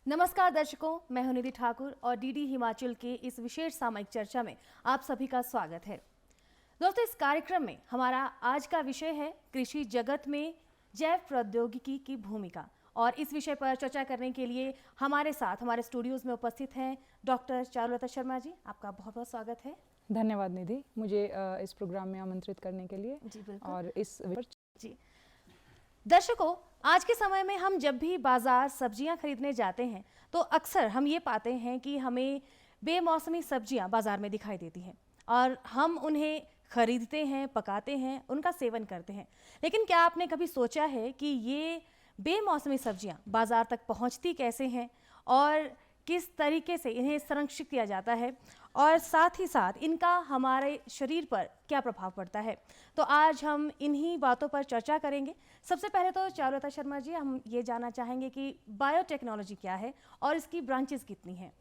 नमस्कार दर्शकों, मैं हूं निधि ठाकुर और डीडी हिमाचल के इस विशेष सामयिक चर्चा में आप सभी का स्वागत है। दोस्तों, इस कार्यक्रम में हमारा आज का विषय है कृषि जगत में जैव प्रौद्योगिकी की भूमिका। और इस विषय पर चर्चा करने के लिए हमारे साथ हमारे स्टूडियोज में उपस्थित हैं डॉक्टर चारुलता शर्मा जी। आपका बहुत बहुत स्वागत है। धन्यवाद निधि, मुझे इस प्रोग्राम में आमंत्रित करने के लिए। जी बिल्कुल। और इस जी दर्शकों, आज के समय में हम जब भी बाजार सब्जियां खरीदने जाते हैं तो अक्सर हम ये पाते हैं कि हमें बेमौसमी सब्जियां बाजार में दिखाई देती हैं और हम उन्हें खरीदते हैं, पकाते हैं, उनका सेवन करते हैं। लेकिन क्या आपने कभी सोचा है कि ये बेमौसमी सब्जियां बाजार तक पहुंचती कैसे हैं और किस तरीके से इन्हें संरक्षित किया जाता है और साथ ही साथ इनका हमारे शरीर पर क्या प्रभाव पड़ता है? तो आज हम इन्हीं बातों पर चर्चा करेंगे। सबसे पहले तो चारुलता शर्मा जी, हम ये जानना चाहेंगे कि बायोटेक्नोलॉजी क्या है और इसकी ब्रांचेस कितनी हैं?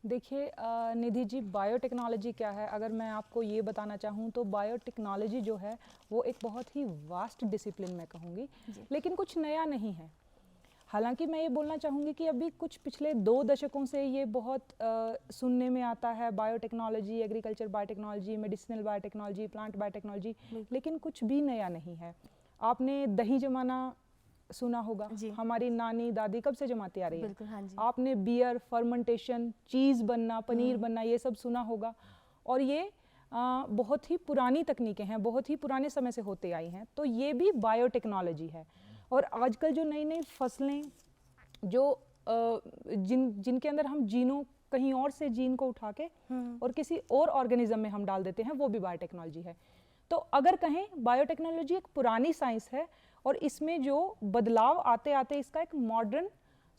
देखिए निधि जी, बायोटेक्नोलॉजी क्या है, अगर मैं आपको ये बताना चाहूँ तो बायोटेक्नोलॉजी जो है वो एक बहुत ही वास्ट डिसिप्लिन मैं कहूँगी, लेकिन कुछ नया नहीं है। हालांकि मैं ये बोलना चाहूँगी कि अभी कुछ पिछले 2 दशकों से ये बहुत सुनने में आता है, biotechnology, agriculture biotechnology, medicinal biotechnology, plant biotechnology, लेकिन कुछ भी नया नहीं है। आपने दही जमाना सुना होगा, हमारी नानी दादी कब से जमाती आ रही है। बिल्कुल, हाँ जी। आपने बियर, फर्मेंटेशन, चीज़ बनना, पनीर बनना, ये सब सुना होगा। और ये बहुत ही पुरानी तकनीकें हैं, बहुत ही पुराने समय से होते आई हैं। तो ये भी बायोटेक्नोलॉजी है। और आजकल जो नई नई फसलें जो जिनके अंदर हम जीनों कहीं और से जीन को उठा के और किसी और ऑर्गेनिज्म में हम डाल देते हैं, वो भी बायोटेक्नोलॉजी है। तो अगर कहें बायोटेक्नोलॉजी एक पुरानी साइंस है और इसमें जो बदलाव आते आते इसका एक मॉडर्न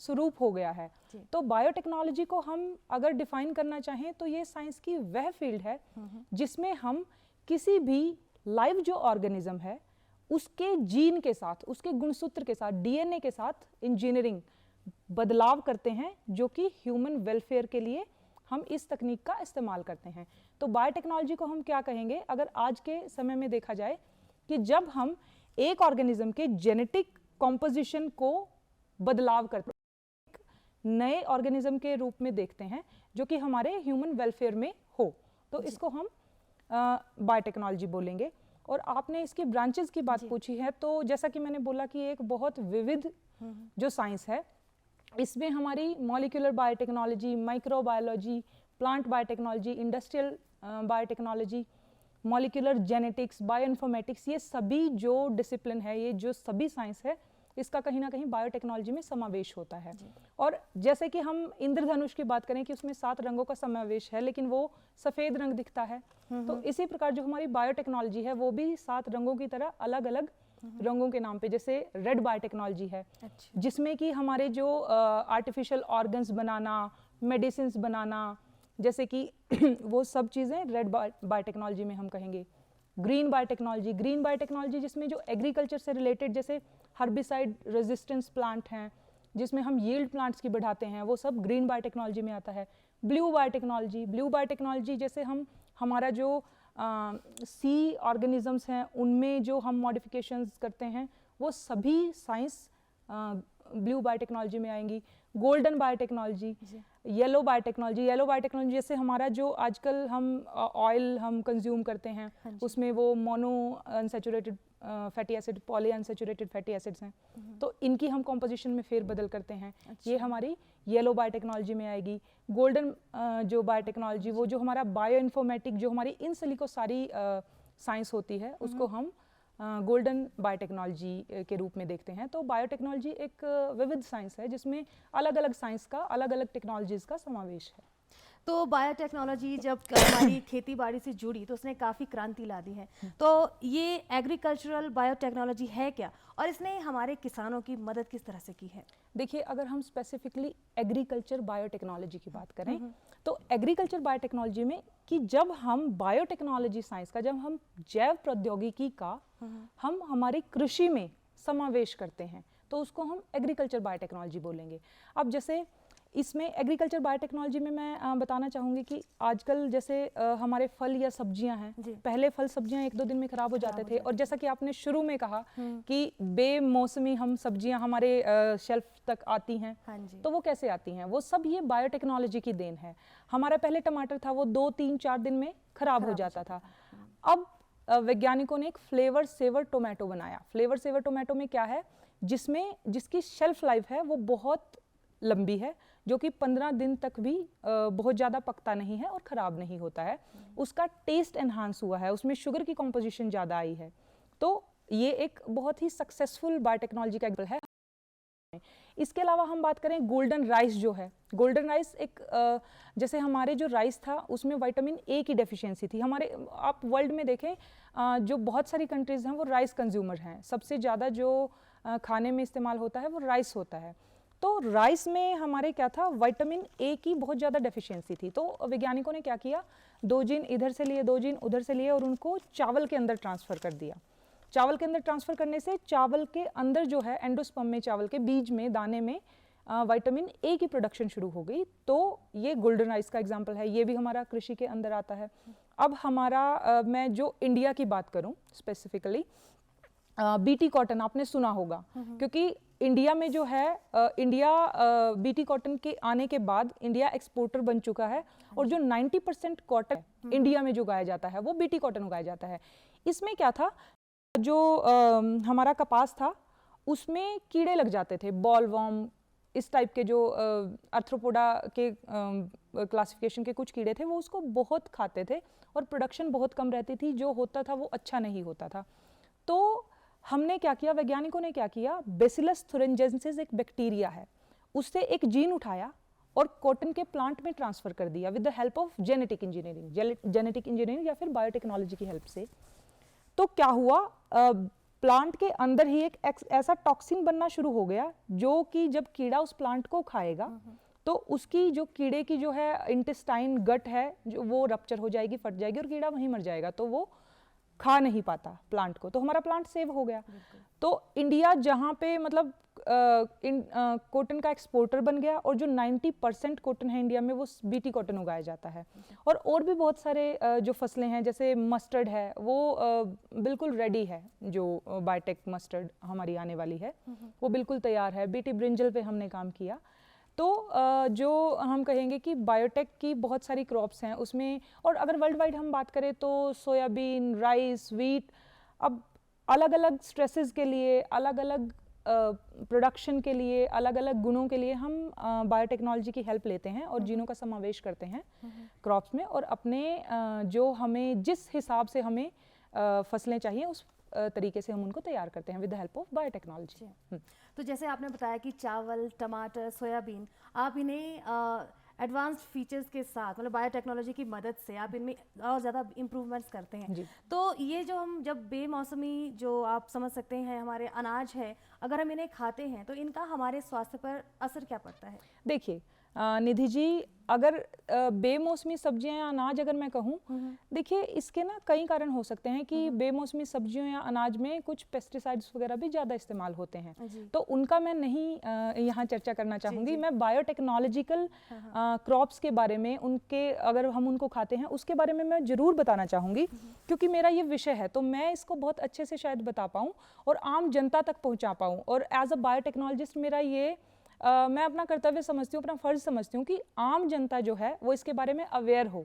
स्वरूप हो गया है। तो बायोटेक्नोलॉजी को हम अगर डिफाइन करना चाहें तो ये साइंस की वह फील्ड है जिसमें हम किसी भी लाइव जो ऑर्गेनिज्म है उसके जीन के साथ, उसके गुणसूत्र के साथ, डीएनए के साथ इंजीनियरिंग बदलाव करते हैं, जो कि ह्यूमन वेलफेयर के लिए हम इस तकनीक का इस्तेमाल करते हैं। तो बायोटेक्नोलॉजी को हम क्या कहेंगे, अगर आज के समय में देखा जाए कि जब हम एक ऑर्गेनिज्म के जेनेटिक कॉम्पोजिशन को बदलाव करते हैं, एक नए ऑर्गेनिज्म के रूप में देखते हैं जो कि हमारे ह्यूमन वेलफेयर में हो, तो इसको हम बायोटेक्नोलॉजी बोलेंगे। और आपने इसकी ब्रांचेस की बात पूछी है, तो जैसा कि मैंने बोला कि एक बहुत विविध जो साइंस है, इसमें हमारी molecular biotechnology, microbiology, plant biotechnology, industrial biotechnology, molecular genetics, bioinformatics, ये सभी जो डिसिप्लिन है, ये जो सभी साइंस है, इसका कहीं ना कहीं बायोटेक्नोलॉजी में समावेश होता है। और जैसे कि हम इंद्रधनुष की बात करें कि उसमें 7 रंगों का समावेश है, लेकिन वो सफ़ेद रंग दिखता है, तो इसी प्रकार जो हमारी बायोटेक्नोलॉजी है वो भी 7 रंगों की तरह अलग अलग रंगों के नाम पे, जैसे रेड बायोटेक्नोलॉजी है, जिसमें कि हमारे जो आर्टिफिशियल ऑर्गन्स बनाना, मेडिसिन बनाना, जैसे कि वो सब चीज़ें रेड बायोटेक्नोलॉजी में हम कहेंगे। ग्रीन बायोटेक्नोलॉजी जिसमें जो एग्रीकल्चर से रिलेटेड, जैसे हर्बिसाइड रेजिस्टेंस प्लांट हैं, जिसमें हम यील्ड प्लांट्स की बढ़ाते हैं, वो सब ग्रीन बायोटेक्नोलॉजी में आता है। ब्लू बायोटेक्नोलॉजी जैसे हम हमारा जो सी ऑर्गेनिजम्स हैं उनमें जो हम मॉडिफिकेशंस करते हैं, वो सभी साइंस ब्लू बायोटेक्नोलॉजी में आएंगी। गोल्डन बायोटेक्नोलॉजी, येलो बायोटेक्नोलॉजी जैसे हमारा जो आजकल हम ऑयल हम कंज्यूम करते हैं, उसमें वो mono unsaturated fatty acid, poly unsaturated fatty acids हैं, तो इनकी हम कॉम्पोजिशन में फेरबदल करते हैं। ये हमारी येलो बायोटेक्नोलॉजी में आएगी। गोल्डन जो बायोटेक्नोलॉजी, वो जो हमारा बायोइन्फॉर्मेटिक, जो हमारी इन सिलिको सारी साइंस होती है, उसको हम गोल्डन बायोटेक्नोलॉजी के रूप में देखते हैं। तो बायोटेक्नोलॉजी एक विविध साइंस है जिसमें अलग अलग साइंस का, अलग अलग टेक्नोलॉजीज का समावेश है। तो बायोटेक्नोलॉजी जब हमारी खेती बाड़ी से जुड़ी तो उसने काफ़ी क्रांति ला दी है। तो ये एग्रीकल्चरल बायोटेक्नोलॉजी है क्या और इसने हमारे किसानों की मदद किस तरह से की है? देखिए, अगर हम स्पेसिफिकली एग्रीकल्चर बायोटेक्नोलॉजी की बात करें तो एग्रीकल्चर बायोटेक्नोलॉजी में कि जब हम बायोटेक्नोलॉजी साइंस का, जब हम जैव प्रौद्योगिकी का हम हमारी कृषि में समावेश करते हैं, तो उसको हम एग्रीकल्चर बायोटेक्नोलॉजी बोलेंगे। अब जैसे इसमें एग्रीकल्चर बायोटेक्नोलॉजी में मैं बताना चाहूँगी कि आजकल जैसे हमारे फल या सब्जियां हैं, पहले फल सब्जियां 1-2 दिन में खराब हो जाते थे, और जैसा कि आपने शुरू में कहा कि बेमौसमी हम सब्जियां हमारे शेल्फ तक आती हैं, तो वो कैसे आती हैं? वो सब ये बायोटेक्नोलॉजी की देन है। हमारा पहले टमाटर था वो 2-3-4 दिन में खराब हो जाता था। अब वैज्ञानिकों ने एक फ्लेवर सेवर टोमेटो बनाया। फ्लेवर सेवर टोमेटो में क्या है, जिसकी शेल्फ लाइफ है वो बहुत लंबी है, जो कि 15 दिन तक भी बहुत ज़्यादा पकता नहीं है और ख़राब नहीं होता है। उसका टेस्ट एनहांस हुआ है, उसमें शुगर की कॉम्पोजिशन ज़्यादा आई है। तो ये एक बहुत ही सक्सेसफुल बायोटेक्नोलॉजी का एग्जाम्पल है। इसके अलावा हम बात करें गोल्डन राइस जो है, गोल्डन राइस एक जैसे हमारे जो राइस था उसमें विटामिन ए की डेफिशिएंसी थी। हमारे आप वर्ल्ड में देखें जो बहुत सारी कंट्रीज़ हैं वो राइस कंज्यूमर हैं, सबसे ज़्यादा जो खाने में इस्तेमाल होता है वो राइस होता है। तो राइस में हमारे क्या था, विटामिन ए की बहुत ज़्यादा डेफिशिएंसी थी। तो वैज्ञानिकों ने क्या किया, 2 जीन इधर से लिए 2 जीन उधर से लिए और उनको चावल के अंदर ट्रांसफ़र कर दिया। चावल के अंदर ट्रांसफ़र करने से चावल के अंदर जो है एंडोस्पर्म में, चावल के बीज में, दाने में विटामिन ए की प्रोडक्शन शुरू हो गई। तो ये गोल्डन राइस का एग्जाम्पल है, ये भी हमारा कृषि के अंदर आता है। अब हमारा मैं जो इंडिया की बात करूं स्पेसिफिकली, बीटी कॉटन आपने सुना होगा, क्योंकि इंडिया में जो है इंडिया बीटी कॉटन के आने के बाद इंडिया एक्सपोर्टर बन चुका है, और जो 90% कॉटन इंडिया में जो उगाया जाता है वो बीटी कॉटन उगाया जाता है। इसमें क्या था, जो हमारा कपास था उसमें कीड़े लग जाते थे, बॉलवर्म, इस टाइप के जो आर्थ्रोपोडा के क्लासिफिकेशन के कुछ कीड़े थे, वो उसको बहुत खाते थे और प्रोडक्शन बहुत कम रहती थी, जो होता था वो अच्छा नहीं होता था। तो हमने क्या किया, वैज्ञानिकों ने क्या किया, बेसिलस थुरिंजेंसिस एक बैक्टीरिया है, उससे एक जीन उठाया और कॉटन के प्लांट में ट्रांसफ़र कर दिया with the help of genetic engineering या फिर बायोटेक्नोलॉजी की हेल्प से। तो क्या हुआ, प्लांट के अंदर ही एक ऐसा टॉक्सिन बनना शुरू हो गया, जो कि जब कीड़ा उस प्लांट को खाएगा तो उसकी जो कीड़े की जो है इंटेस्टाइन, गट है, जो वो रप्चर हो जाएगी, फट जाएगी और कीड़ा वहीं मर जाएगा, तो वो खा नहीं पाता प्लांट को, तो हमारा प्लांट सेव हो गया। तो इंडिया जहाँ पे मतलब कॉटन का एक्सपोर्टर बन गया, और जो 90% कॉटन है इंडिया में वो बीटी कॉटन उगाया जाता है। और भी बहुत सारे जो फसलें हैं, जैसे मस्टर्ड है, वो बिल्कुल रेडी है, जो बायोटेक मस्टर्ड हमारी आने वाली है वो बिल्कुल तैयार है। बीटी ब्रिंजल पे हमने काम किया। तो जो हम कहेंगे कि बायोटेक की बहुत सारी क्रॉप्स हैं उसमें, और अगर वर्ल्ड वाइड हम बात करें तो सोयाबीन, राइस, वीट, अब अलग अलग स्ट्रेसेस के लिए, अलग अलग प्रोडक्शन के लिए, अलग अलग गुणों के लिए हम बायोटेक्नोलॉजी की हेल्प लेते हैं और जीनों का समावेश करते हैं क्रॉप्स में, और अपने जो हमें जिस हिसाब से हमें फसलें चाहिए उस तरीके से हम उनको तैयार करते हैं with the help of biotechnology. तो जैसे आपने बताया कि चावल, टमाटर, सोयाबीन, आप इन्हें एडवांस्ड फीचर्स के साथ, मतलब बायोटेक्नोलॉजी की मदद से आप इनमें और ज़्यादा इम्प्रूवमेंट्स करते हैं। तो ये जो हम जब बेमौसमी, जो आप समझ सकते हैं हमारे अनाज है, अगर हम इन्हें खाते हैं तो इनका हमारे स्वास्थ्य पर असर क्या पड़ता है? देखिए निधि जी, अगर बेमौसमी सब्जियां या अनाज अगर मैं कहूँ, देखिए इसके ना कई कारण हो सकते हैं कि बेमौसमी सब्जियों या अनाज में कुछ पेस्टिसाइड्स वगैरह भी ज़्यादा इस्तेमाल होते हैं, तो उनका मैं नहीं यहाँ चर्चा करना चाहूँगी। मैं बायोटेक्नोलॉजिकल क्रॉप्स के बारे में, उनके अगर हम उनको खाते हैं उसके बारे में मैं ज़रूर बताना चाहूँगी, क्योंकि मेरा ये विषय है, तो मैं इसको बहुत अच्छे से शायद बता पाऊँ और आम जनता तक पहुँचा पाऊँ। और एज अ बायोटेक्नोलॉजिस्ट मेरा ये मैं अपना कर्तव्य समझती हूँ, अपना फर्ज समझती हूँ कि आम जनता जो है वो इसके बारे में अवेयर हो।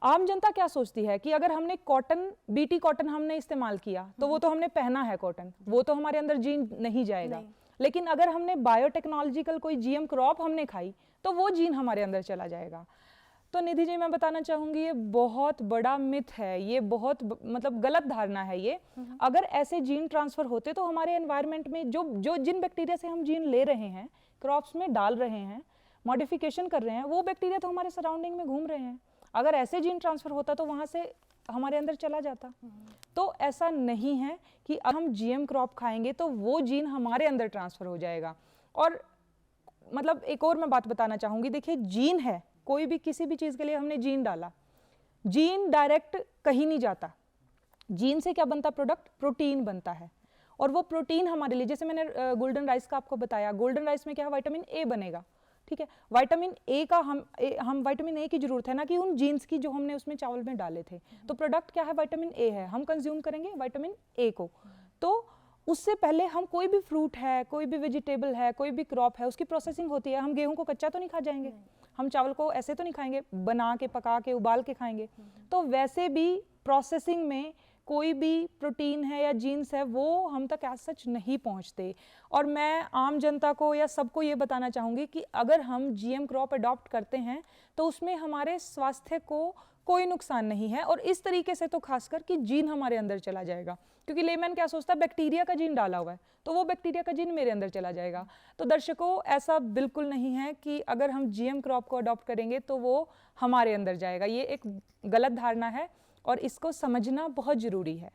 आम जनता क्या सोचती है कि अगर हमने कॉटन, बीटी कॉटन हमने इस्तेमाल किया तो वो तो हमने पहना है कॉटन, वो तो हमारे अंदर जीन नहीं जाएगा, लेकिन अगर हमने बायोटेक्नोलॉजिकल कोई जीएम क्रॉप हमने खाई तो वो जीन हमारे अंदर चला जाएगा। तो निधि जी, मैं बताना चाहूँगी ये बहुत बड़ा मिथ है, ये बहुत मतलब गलत धारणा है ये। अगर ऐसे जीन ट्रांसफ़र होते तो हमारे एनवायरनमेंट में जो जिन बैक्टीरिया से हम जीन ले रहे हैं, क्रॉप्स में डाल रहे हैं, मॉडिफिकेशन कर रहे हैं, वो बैक्टीरिया तो हमारे सराउंडिंग में घूम रहे हैं। अगर ऐसे जीन ट्रांसफ़र होता तो वहाँ से हमारे अंदर चला जाता। तो ऐसा नहीं है कि अब हम जीएम क्रॉप खाएंगे तो वो जीन हमारे अंदर ट्रांसफ़र हो जाएगा। और मतलब एक और मैं बात बताना चाहूँगी, देखिए जीन है, कोई भी किसी भी चीज़ के लिए हमने जीन डाला, जीन डायरेक्ट कहीं नहीं जाता। जीन से क्या बनता प्रोडक्ट? प्रोटीन बनता है, और वो प्रोटीन हमारे लिए, जैसे मैंने गोल्डन राइस का आपको बताया, गोल्डन राइस में क्या है, विटामिन ए बनेगा, ठीक है। विटामिन ए का हम विटामिन ए की जरूरत है ना कि उन जीन्स की जो हमने उसमें चावल में डाले थे। तो प्रोडक्ट क्या है, विटामिन ए है, हम कंज्यूम करेंगे विटामिन ए को। तो उससे पहले हम कोई भी फ्रूट है, कोई भी वेजिटेबल है, कोई भी क्रॉप है, उसकी प्रोसेसिंग होती है। हम गेहूं को कच्चा तो नहीं खा जाएंगे, हम चावल को ऐसे तो नहीं खाएंगे, बना के, पका के, उबाल के खाएंगे। तो वैसे भी प्रोसेसिंग में कोई भी प्रोटीन है या जीन्स है वो हम तक एज सच नहीं पहुंचते। और मैं आम जनता को या सबको ये बताना चाहूँगी कि अगर हम जीएम क्रॉप अडॉप्ट करते हैं तो उसमें हमारे स्वास्थ्य को कोई नुकसान नहीं है। और इस तरीके से तो खासकर कि जीन हमारे अंदर चला जाएगा, क्योंकि लेमैन क्या सोचता है, बैक्टीरिया का जीन डाला हुआ है तो वो बैक्टीरिया का जीन मेरे अंदर चला जाएगा। तो दर्शकों, ऐसा बिल्कुल नहीं है कि अगर हम जीएम क्रॉप को अडॉप्ट करेंगे तो वो हमारे अंदर जाएगा। ये एक गलत धारणा है और इसको समझना बहुत ज़रूरी है।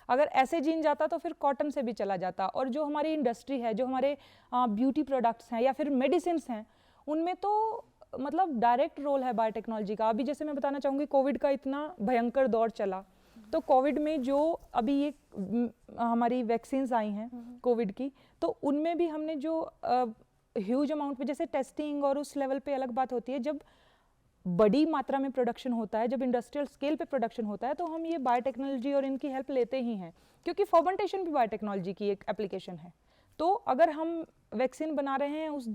अगर ऐसे जीन जाता तो फिर कॉटन से भी चला जाता। और जो हमारी इंडस्ट्री है, जो हमारे ब्यूटी प्रोडक्ट्स हैं या फिर मेडिसिन्स हैं, उनमें तो मतलब डायरेक्ट रोल है बायोटेक्नोलॉजी का। अभी जैसे मैं बताना चाहूँगी, कोविड का इतना भयंकर दौर चला, तो कोविड में जो अभी ये हमारी वैक्सीन्स आई हैं कोविड की, तो उनमें भी हमने जो ह्यूज अमाउंट पे, जैसे टेस्टिंग और उस लेवल पे अलग बात होती है, जब बड़ी मात्रा में प्रोडक्शन होता है, जब इंडस्ट्रियल स्केल पे प्रोडक्शन होता है, तो हम ये बायोटेक्नोलॉजी और इनकी हेल्प लेते ही हैं, क्योंकि फर्मेंटेशन भी बायोटेक्नोलॉजी की एक एप्लीकेशन है। तो अगर हम वैक्सीन बना रहे हैं, उस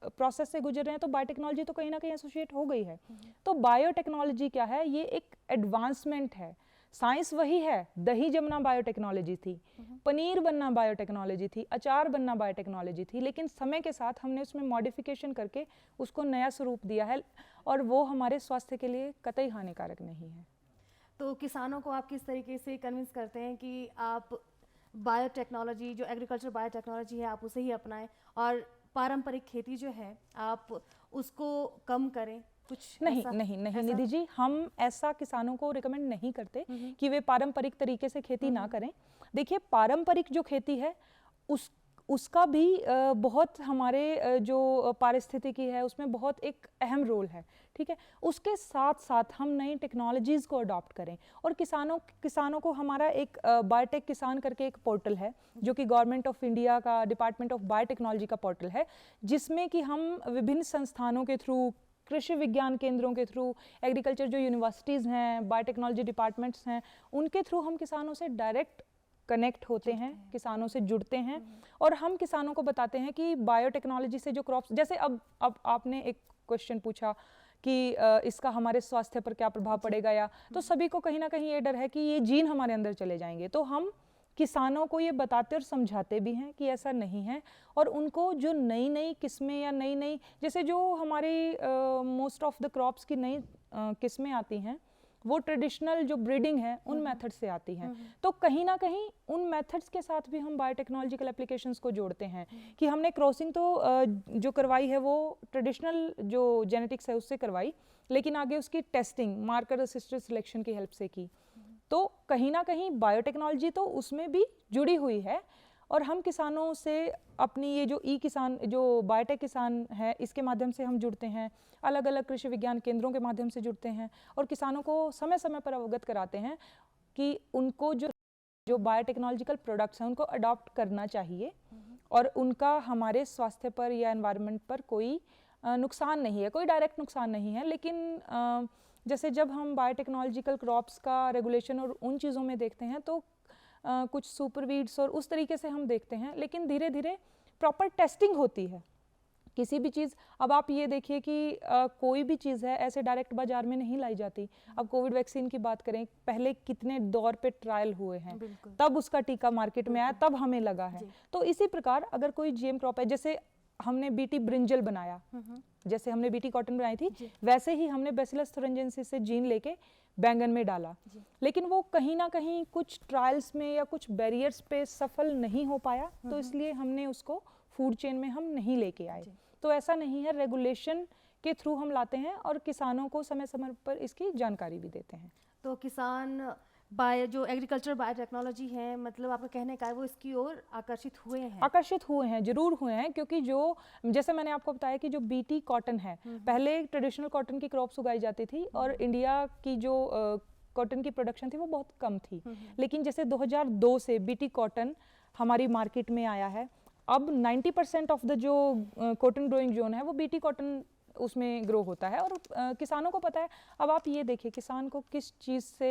प्रोसेस से गुजर रहे हैं, तो बायोटेक्नोलॉजी तो कहीं ना कहीं एसोसिएट हो गई है। तो बायोटेक्नोलॉजी क्या है, ये एक एडवांसमेंट है। साइंस वही है, दही जमना बायोटेक्नोलॉजी थी, पनीर बनना बायोटेक्नोलॉजी थी, अचार बनना बायोटेक्नोलॉजी थी, लेकिन समय के साथ हमने उसमें मॉडिफिकेशन करके उसको नया स्वरूप दिया है और वो हमारे स्वास्थ्य के लिए कतई हानिकारक नहीं है। तो किसानों को आप किस तरीके से कन्विंस करते हैं कि आप बायोटेक्नोलॉजी, जो एग्रीकल्चर बायोटेक्नोलॉजी है, आप उसे ही अपनाएं और पारंपरिक खेती जो है आप उसको कम करें? कुछ नहीं नहीं नहीं निधि जी, हम ऐसा किसानों को रिकमेंड नहीं करते कि वे पारंपरिक तरीके से खेती ना करें। देखिए, पारंपरिक जो खेती है उसका भी बहुत हमारे जो पारिस्थितिकी है उसमें बहुत एक अहम रोल है, ठीक है। उसके साथ साथ हम नई टेक्नोलॉजीज़ को अडॉप्ट करें। और किसानों को हमारा एक बायोटेक किसान करके एक पोर्टल है, जो कि गवर्नमेंट ऑफ इंडिया का डिपार्टमेंट ऑफ बायोटेक्नोलॉजी का पोर्टल है, जिसमें कि हम विभिन्न संस्थानों के थ्रू, कृषि विज्ञान केंद्रों के थ्रू, एग्रीकल्चर जो यूनिवर्सिटीज़ हैं, बायोटेक्नोलॉजी डिपार्टमेंट्स हैं, उनके थ्रू हम किसानों से डायरेक्ट कनेक्ट होते हैं, किसानों से जुड़ते हैं और हम किसानों को बताते हैं कि बायोटेक्नोलॉजी से जो क्रॉप्स, जैसे अब आपने एक क्वेश्चन पूछा कि इसका हमारे स्वास्थ्य पर क्या प्रभाव पड़ेगा, या तो सभी को कहीं ना कहीं ये डर है कि ये जीन हमारे अंदर चले जाएंगे। तो हम किसानों को ये बताते और समझाते भी हैं कि ऐसा नहीं है, और उनको जो नई नई किस्में या नई नई, जैसे जो हमारी मोस्ट ऑफ द क्रॉप्स की नई किस्में आती हैं, वो ट्रेडिशनल जो ब्रीडिंग है उन मेथड से आती हैं। तो कहीं ना कहीं उन मेथड्स के साथ भी हम बायोटेक्नोलॉजिकल एप्लीकेशंस को जोड़ते हैं कि हमने क्रॉसिंग तो जो करवाई है वो ट्रेडिशनल जो जेनेटिक्स है उससे करवाई, लेकिन आगे उसकी टेस्टिंग मार्कर असिस्टेड सिलेक्शन की हेल्प से की। तो कहीं ना कहीं बायोटेक्नोलॉजी तो उसमें भी जुड़ी हुई है, और हम किसानों से अपनी ये जो किसान, जो बायोटेक किसान है, इसके माध्यम से हम जुड़ते हैं, अलग अलग कृषि विज्ञान केंद्रों के माध्यम से जुड़ते हैं और किसानों को समय समय पर अवगत कराते हैं कि उनको जो बायोटेक्नोलॉजिकल प्रोडक्ट्स हैं उनको अडॉप्ट करना चाहिए और उनका हमारे स्वास्थ्य पर या एनवायरनमेंट पर कोई नुकसान नहीं है, कोई डायरेक्ट नुकसान नहीं है। लेकिन जैसे जब हम बायोटेक्नोलॉजिकल क्रॉप्स का रेगुलेशन और उन चीज़ों में देखते हैं तो कुछ सुपरवीड्स और उस तरीके से हम देखते हैं, लेकिन धीरे धीरे प्रॉपर टेस्टिंग होती है किसी भी चीज़। अब आप ये देखिए कि कोई भी चीज़ है ऐसे डायरेक्ट बाजार में नहीं लाई जाती। अब कोविड वैक्सीन की बात करें, पहले कितने दौर पे ट्रायल हुए हैं, तब उसका टीका मार्केट में आया, तब हमें लगा है। तो इसी प्रकार अगर कोई जीएम क्रॉप है, जैसे हमने बीटी ब्रिंजल बनाया, जैसे हमने बीटी कॉटन बनाई थी, वैसे ही हमने बैसिलस thuringiensis से जीन लेके बैंगन में डाला, लेकिन वो कहीं ना कहीं कुछ ट्रायल्स में या कुछ बैरियर्स पे सफल नहीं हो पाया, तो इसलिए हमने उसको फूड चेन में हम नहीं लेके आए। तो ऐसा नहीं है, रेगुलेशन के थ्रू हम लाते हैं और किसानों को समय समय पर इसकी जानकारी भी देते हैं। तो किसान जो एग्रीकल्चर बायोटेक्नोलॉजी है, मतलब आपका कहने का है वो इसकी ओर आकर्षित हुए हैं, जरूर हुए हैं, क्योंकि जो जैसे मैंने आपको बताया कि जो बीटी कॉटन है, पहले ट्रेडिशनल कॉटन की क्रॉप्स उगाई जाती थी और इंडिया की जो कॉटन की प्रोडक्शन थी वो बहुत कम थी, लेकिन जैसे 2002 से बीटी कॉटन हमारी मार्केट में आया है, अब 90% ऑफ द जो कॉटन ग्रोइंग जोन है वो बीटी कॉटन उसमें ग्रो होता है और किसानों को पता है। अब आप ये देखिए किसान को किस चीज़ से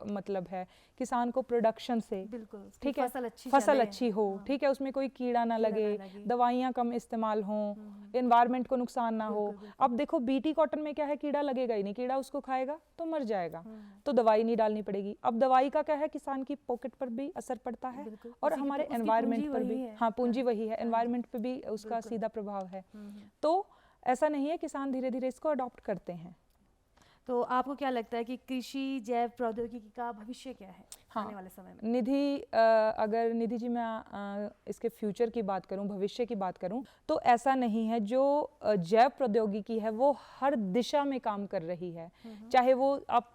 मतलब है, किसान को प्रोडक्शन से, बिल्कुल, ठीक है, फसल फसल चले, अच्छी हो, हाँ, ठीक है, उसमें कोई कीड़ा ना लगे, लगे। दवाइयाँ कम इस्तेमाल हों, एनवायरनमेंट को नुकसान ना हो। बिल्कुल, बिल्कुल। अब देखो बीटी कॉटन में क्या है, कीड़ा लगेगा ही नहीं, कीड़ा उसको खाएगा तो मर जाएगा, तो दवाई नहीं डालनी पड़ेगी। अब दवाई का क्या है, किसान की पॉकेट पर भी असर पड़ता है बिल्कुल, और उसी की हमारे उसकी एनवायरनमेंट पूंजी पर वही भी, है। हाँ पूंजी हाँ, वही है, हाँ जी, एनवायरनमेंट पे भी उसका बिल्कुल। सीधा प्रभाव है। तो ऐसा नहीं है, किसान धीरे धीरे इसको अडॉप्ट करते हैं। तो आपको क्या लगता है कि कृषि जैव प्रौद्योगिकी का भविष्य क्या है हाँ, आने वाले समय में? निधि अगर निधि जी मैं इसके फ्यूचर की बात करूं, भविष्य की बात करूं, तो ऐसा नहीं है। जो जैव प्रौद्योगिकी है वो हर दिशा में काम कर रही है, चाहे वो आप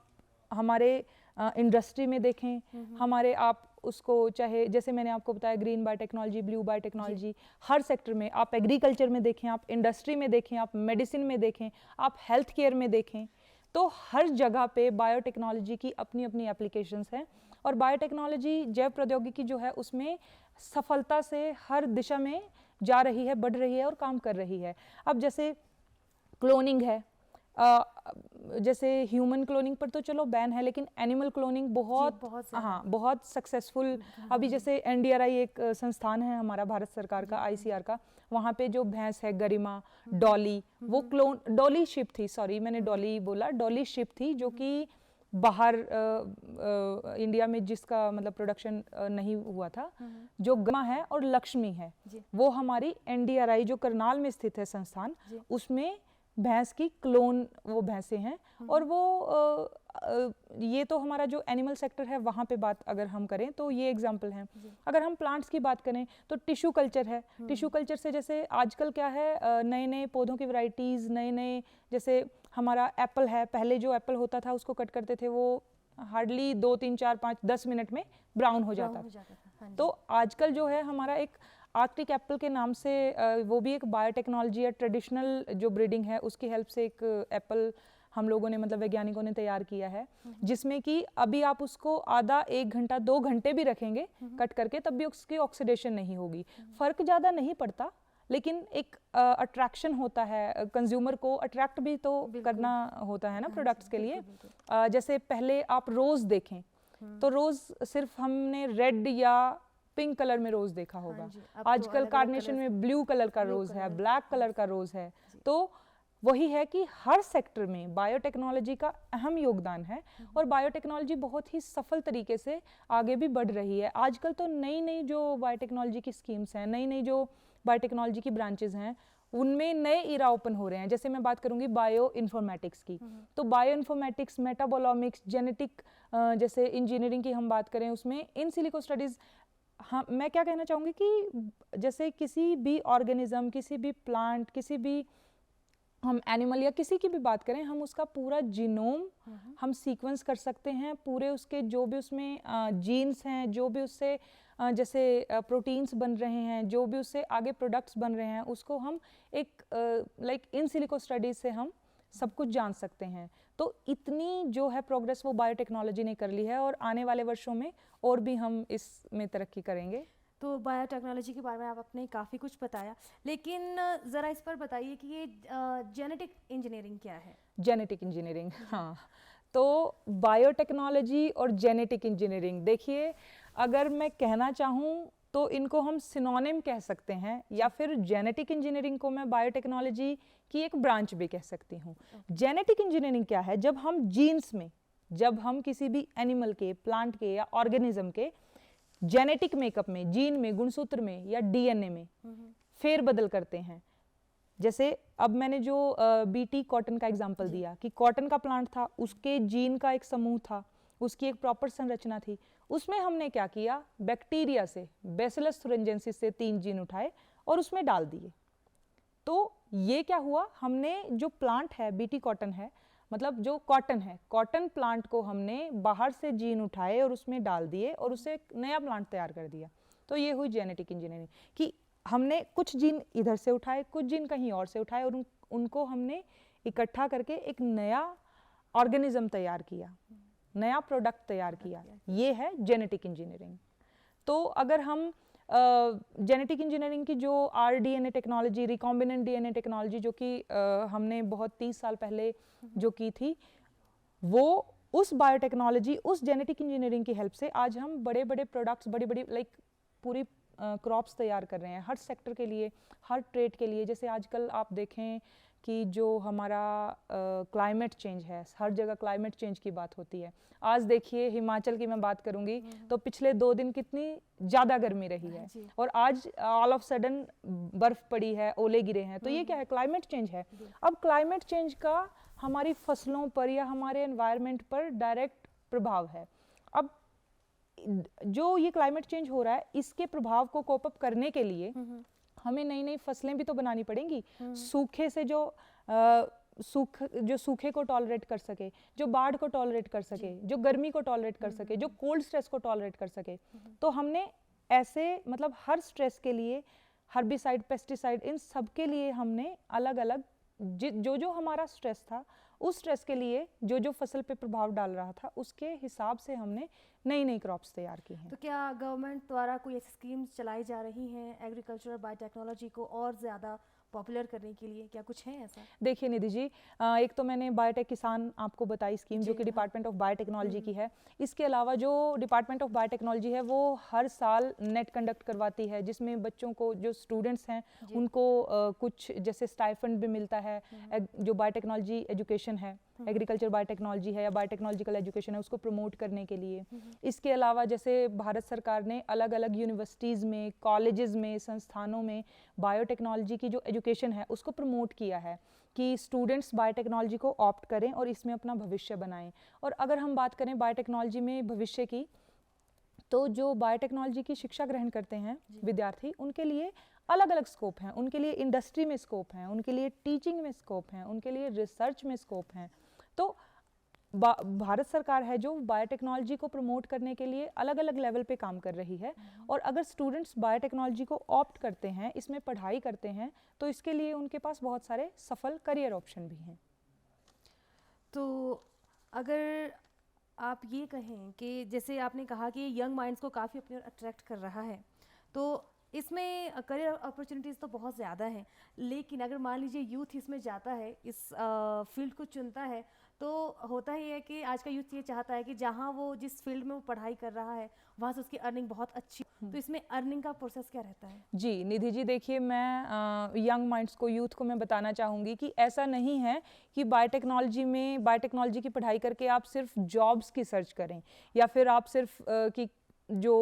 हमारे इंडस्ट्री में देखें, हमारे आप उसको चाहे जैसे मैंने आपको बताया ग्रीन बायोटेक्नोलॉजी, ब्लू बायोटेक्नोलॉजी, हर सेक्टर में, आप एग्रीकल्चर में देखें, आप इंडस्ट्री में देखें, आप मेडिसिन में देखें, आप हेल्थ केयर में देखें, तो हर जगह पे बायोटेक्नोलॉजी की अपनी अपनी एप्लीकेशंस हैं। और बायोटेक्नोलॉजी जैव प्रौद्योगिकी जो है उसमें सफलता से हर दिशा में जा रही है, बढ़ रही है और काम कर रही है। अब जैसे क्लोनिंग है, जैसे ह्यूमन क्लोनिंग पर तो चलो बैन है, लेकिन एनिमल क्लोनिंग बहुत हाँ बहुत सक्सेसफुल। अभी जैसे एनडीआरआई एक संस्थान है हमारा भारत सरकार का, आईसीआर का, वहाँ पे जो भैंस है गरिमा, डॉली, वो क्लोन, डॉली शिप थी, सॉरी मैंने डॉली बोला, डॉली शिप थी जो कि बाहर इंडिया में जिसका मतलब प्रोडक्शन नहीं हुआ था, जो गरिमा है और लक्ष्मी है, वो हमारी एनडीआरआई जो करनाल में स्थित है संस्थान, उसमें भैंस की क्लोन वो भैंसें हैं। और वो ये तो हमारा जो एनिमल सेक्टर है वहाँ पे बात अगर हम करें तो ये एग्जांपल हैं। अगर हम प्लांट्स की बात करें तो टिश्यू कल्चर है। टिश्यू कल्चर से जैसे आजकल क्या है, नए नए पौधों की वैरायटीज़, नए नए, जैसे हमारा एप्पल है, पहले जो एप्पल होता था उसको कट करते थे वो हार्डली 2, 3, 4, 5, 10 मिनट में ब्राउन हो जाता था। तो आजकल जो है हमारा एक आर्कटिक एप्पल के नाम से, वो भी एक बायोटेक्नोलॉजी है, ट्रेडिशनल जो ब्रीडिंग है उसकी हेल्प से एक एप्पल हम लोगों ने मतलब वैज्ञानिकों ने तैयार किया है, जिसमें कि अभी आप उसको आधा 1 घंटा 2 घंटे भी रखेंगे कट करके तब भी उसकी ऑक्सीडेशन नहीं होगी। फर्क ज़्यादा नहीं पड़ता, लेकिन एक अट्रैक्शन होता है, कंज्यूमर को अट्रैक्ट भी तो करना होता है ना प्रोडक्ट्स के लिए। जैसे पहले आप रोज़ देखें तो रोज़ सिर्फ हमने रेड या पिंक कलर में रोज़ देखा होगा, आजकल कार्नेशन में ब्लू कलर का रोज़ है, ब्लैक कलर का रोज़ है। तो वही है कि हर सेक्टर में बायोटेक्नोलॉजी का अहम योगदान है और बायोटेक्नोलॉजी बहुत ही सफल तरीके से आगे भी बढ़ रही है। आजकल तो नई नई जो बायोटेक्नोलॉजी की स्कीम्स हैं, नई नई जो बायोटेक्नोलॉजी की ब्रांचेज हैं, उनमें नए इरा ओपन हो रहे हैं। जैसे मैं बात करूंगी बायो इन्फॉर्मेटिक्स की, तो बायो इन्फॉर्मेटिक्स, मेटाबोलॉमिक्स, जेनेटिक, जैसे इंजीनियरिंग की हम बात करें उसमें इन सिलिको स्टडीज़। हाँ, मैं क्या कहना चाहूँगी कि जैसे किसी भी ऑर्गेनिज्म, किसी भी प्लांट, किसी भी हम एनिमल या किसी की भी बात करें, हम उसका पूरा जीनोम हम सीक्वेंस कर सकते हैं, पूरे उसके जो भी उसमें जीन्स हैं, जो भी उससे जैसे प्रोटीन्स बन रहे हैं, जो भी उससे आगे प्रोडक्ट्स बन रहे हैं, उसको हम एक लाइक इन सिलिको स्टडीज से हम सब कुछ जान सकते हैं। तो इतनी जो है प्रोग्रेस वो बायोटेक्नोलॉजी ने कर ली है और आने वाले वर्षों में और भी हम इसमें तरक्की करेंगे। तो बायोटेक्नोलॉजी के बारे में आपने काफ़ी कुछ बताया, लेकिन ज़रा इस पर बताइए कि ये जेनेटिक इंजीनियरिंग क्या है? जेनेटिक इंजीनियरिंग, हाँ, तो बायोटेक्नोलॉजी और जेनेटिक इंजीनियरिंग, देखिए अगर मैं कहना चाहूँ तो इनको हम सिनोनिम कह सकते हैं, या फिर जेनेटिक इंजीनियरिंग को मैं बायोटेक्नोलॉजी की एक ब्रांच भी कह सकती हूँ। जेनेटिक इंजीनियरिंग क्या है, जब हम जीन्स में, जब हम किसी भी एनिमल के, प्लांट के या ऑर्गेनिज्म के जेनेटिक मेकअप में, जीन में, गुणसूत्र में या डीएनए में फेरबदल करते हैं। जैसे अब मैंने जो बीटी कॉटन का एग्जांपल दिया कि कॉटन का प्लांट था, उसके जीन का एक समूह था, उसकी एक प्रॉपर संरचना थी, उसमें हमने क्या किया, बैक्टीरिया से, बैसिलस थुरिंजेंसिस से 3 जीन उठाए और उसमें डाल दिए। तो ये क्या हुआ, हमने जो प्लांट है, बीटी कॉटन है, मतलब जो कॉटन है, कॉटन प्लांट को हमने बाहर से जीन उठाए और उसमें डाल दिए और उससे एक नया प्लांट तैयार कर दिया। तो ये हुई जेनेटिक इंजीनियरिंग कि हमने कुछ जीन इधर से उठाए, कुछ जीन कहीं और से उठाए और उनको हमने इकट्ठा करके एक नया ऑर्गेनिज्म तैयार किया, नया प्रोडक्ट तैयार किया। ये है जेनेटिक इंजीनियरिंग। तो अगर हम जेनेटिक इंजीनियरिंग की जो RDNA technology, recombinant DNA technology, जो कि हमने बहुत 30 साल पहले जो की थी, वो उस बायोटेक्नोलॉजी, उस जेनेटिक इंजीनियरिंग की हेल्प से आज हम बड़े बड़े प्रोडक्ट्स, बड़ी बड़ी पूरी क्रॉप्स तैयार कर रहे हैं हर सेक्टर के लिए, हर ट्रेड के लिए। जैसे आजकल आप देखें कि जो हमारा क्लाइमेट चेंज है, हर जगह क्लाइमेट चेंज की बात होती है। आज देखिए हिमाचल की मैं बात करूंगी तो पिछले 2 दिन कितनी ज़्यादा गर्मी रही है, और आज ऑल ऑफ सडन बर्फ पड़ी है, ओले गिरे हैं। तो ये क्या है? क्लाइमेट चेंज है। अब क्लाइमेट चेंज का हमारी फसलों पर या हमारे एनवायरनमेंट पर डायरेक्ट प्रभाव है। अब जो ये क्लाइमेट चेंज हो रहा है, इसके प्रभाव को कोप अप करने के लिए हमें नई नई फसलें भी तो बनानी पड़ेंगी। सूखे से जो सूखे को टॉलरेट कर सके, जो बाढ़ को टॉलरेट कर सके, जो गर्मी को टॉलरेट कर सके, जो कोल्ड स्ट्रेस को टॉलरेट कर सके। तो हमने ऐसे मतलब हर स्ट्रेस के लिए, हर्बिसाइड, पेस्टिसाइड, इन सब के लिए हमने अलग अलग जो जो हमारा स्ट्रेस था, उस स्ट्रेस के लिए जो जो फसल पे प्रभाव डाल रहा था, उसके हिसाब से हमने नई नई क्रॉप्स तैयार की हैं। तो क्या गवर्नमेंट द्वारा कोई ऐसी स्कीम्स चलाई जा रही हैं एग्रीकल्चर बायोटेक्नोलॉजी को और ज़्यादा पॉपुलर करने के लिए? क्या कुछ है ऐसा? देखिए निधि जी, एक तो मैंने बायोटेक किसान आपको बताई स्कीम, जो कि डिपार्टमेंट ऑफ बायोटेक्नोलॉजी की है। इसके अलावा जो डिपार्टमेंट ऑफ बायोटेक्नोलॉजी है वो हर साल नेट कंडक्ट करवाती है, जिसमें बच्चों को, जो स्टूडेंट्स हैं उनको कुछ जैसे स्टाइफंड भी मिलता है। जो बायोटेक्नोलॉजी एजुकेशन है, एग्रीकल्चर बायोटेक्नोलॉजी है या बायोटेक्नोलॉजिकल एजुकेशन है, उसको प्रमोट करने के लिए। इसके अलावा जैसे भारत सरकार ने अलग अलग यूनिवर्सिटीज़ में, कॉलेजेस में, संस्थानों में बायोटेक्नोलॉजी की जो एजुकेशन है उसको प्रमोट किया है कि स्टूडेंट्स बायोटेक्नोलॉजी को ऑप्ट करें और इसमें अपना भविष्य बनाएं। और अगर हम बात करें बायोटेक्नोलॉजी में भविष्य की, तो जो बायोटेक्नोलॉजी की शिक्षा ग्रहण करते हैं विद्यार्थी, उनके लिए अलग अलग स्कोप हैं। उनके लिए इंडस्ट्री में स्कोप हैं, उनके लिए टीचिंग में स्कोप हैं, उनके लिए रिसर्च में स्कोप हैं। तो भारत सरकार है जो बायोटेक्नोलॉजी को प्रमोट करने के लिए अलग अलग लेवल पे काम कर रही है। और अगर स्टूडेंट्स बायोटेक्नोलॉजी को ऑप्ट करते हैं, इसमें पढ़ाई करते हैं, तो इसके लिए उनके पास बहुत सारे सफल करियर ऑप्शन भी हैं। तो अगर आप ये कहें कि जैसे आपने कहा कि यंग माइंड्स को काफ़ी अपनी ओर अट्रैक्ट कर रहा है, तो इसमें करियर अपॉर्चुनिटीज़ तो बहुत ज़्यादा हैं, लेकिन अगर मान लीजिए यूथ इसमें जाता है, इस फील्ड को चुनता है, तो होता ही है कि आज का यूथ ये चाहता है कि जहाँ वो जिस फील्ड में वो पढ़ाई कर रहा है वहाँ से उसकी अर्निंग बहुत अच्छी। तो इसमें अर्निंग का प्रोसेस क्या रहता है? जी निधि जी, देखिए मैं यंग माइंड्स को, यूथ को मैं बताना चाहूँगी कि ऐसा नहीं है कि बायोटेक्नोलॉजी की पढ़ाई करके आप सिर्फ जॉब्स की सर्च करें, या फिर आप सिर्फ कि जो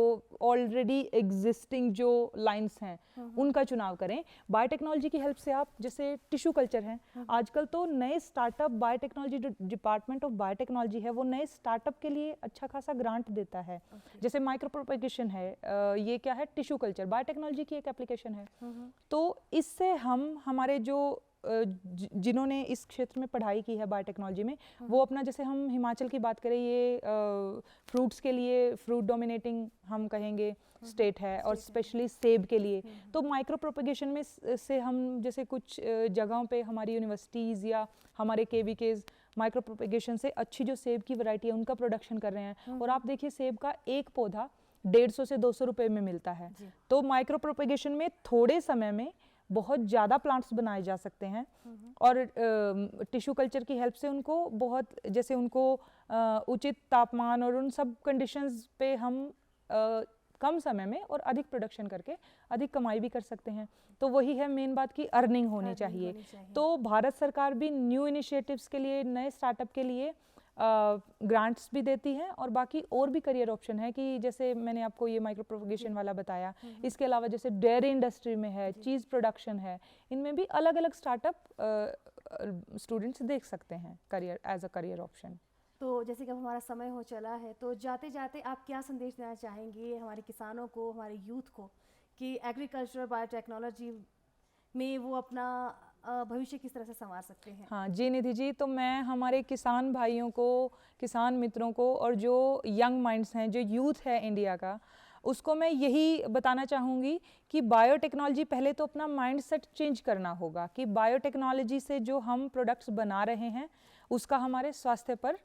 ऑलरेडी एग्जिस्टिंग जो लाइंस हैं उनका चुनाव करें। बायोटेक्नोलॉजी की हेल्प से आप, जैसे टिश्यू कल्चर है, आजकल तो नए स्टार्टअप, बायोटेक्नोलॉजी जो डिपार्टमेंट ऑफ बायोटेक्नोलॉजी है वो नए स्टार्टअप के लिए अच्छा खासा ग्रांट देता है। जैसे माइक्रो प्रोपेगेशन है, ये क्या है? टिश्यू कल्चर बायोटेक्नोलॉजी की एक एप्लीकेशन है। तो इससे हम, हमारे जो जिन्होंने इस क्षेत्र में पढ़ाई की है बायोटेक्नोलॉजी में, वो अपना, जैसे हम हिमाचल की बात करें, ये फ्रूट्स के लिए फ्रूट डोमिनेटिंग हम कहेंगे स्टेट है, और स्पेशली सेब के लिए। तो माइक्रो प्रोपेगेशन में से हम, जैसे कुछ जगहों पे हमारी यूनिवर्सिटीज़ या हमारे KVKs माइक्रो प्रोपेगेशन से अच्छी जो सेब की वैरायटी है उनका प्रोडक्शन कर रहे हैं। और आप देखिए सेब का एक पौधा 150 से 200 रुपए में मिलता है। तो माइक्रो प्रोपेगेशन में थोड़े समय में बहुत ज़्यादा प्लांट्स बनाए जा सकते हैं। और टिश्यू कल्चर की हेल्प से उनको बहुत, जैसे उनको उचित तापमान और उन सब कंडीशंस पे हम कम समय में और अधिक प्रोडक्शन करके अधिक कमाई भी कर सकते हैं। तो वही है मेन बात की अर्निंग होनी चाहिए। तो भारत सरकार भी न्यू इनिशिएटिव्स के लिए, नए स्टार्टअप के लिए ग्रांट्स भी देती हैं, और बाकी और भी करियर ऑप्शन है कि जैसे मैंने आपको ये माइक्रो प्रोपेगेशन वाला बताया। इसके अलावा जैसे डेयरी इंडस्ट्री में है, चीज़ प्रोडक्शन है, इनमें भी अलग अलग स्टार्टअप स्टूडेंट्स देख सकते हैं career, as a career option. तो जैसे कि अब हमारा समय हो चला है, तो जाते जाते आप क्या संदेश देना चाहेंगे हमारे किसानों को, हमारे यूथ को, कि एग्रीकल्चर बायोटेक्नोलॉजी में वो अपना भविष्य किस तरह से संवार सकते हैं? हाँ जी निधि जी, तो मैं हमारे किसान भाइयों को, किसान मित्रों को, और जो यंग माइंड्स हैं, जो यूथ है इंडिया का, उसको मैं यही बताना चाहूँगी कि बायोटेक्नोलॉजी, पहले तो अपना माइंडसेट चेंज करना होगा कि बायोटेक्नोलॉजी से जो हम प्रोडक्ट्स बना रहे हैं उसका हमारे स्वास्थ्य पर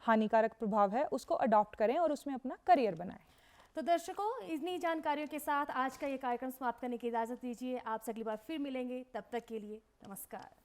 हानिकारक प्रभाव है, उसको अडॉप्ट करें और उसमें अपना करियर बनाएं। तो दर्शकों, इन्हीं जानकारियों के साथ आज का ये कार्यक्रम समाप्त करने की इजाज़त दीजिए। आपसे अगली बार फिर मिलेंगे, तब तक के लिए नमस्कार।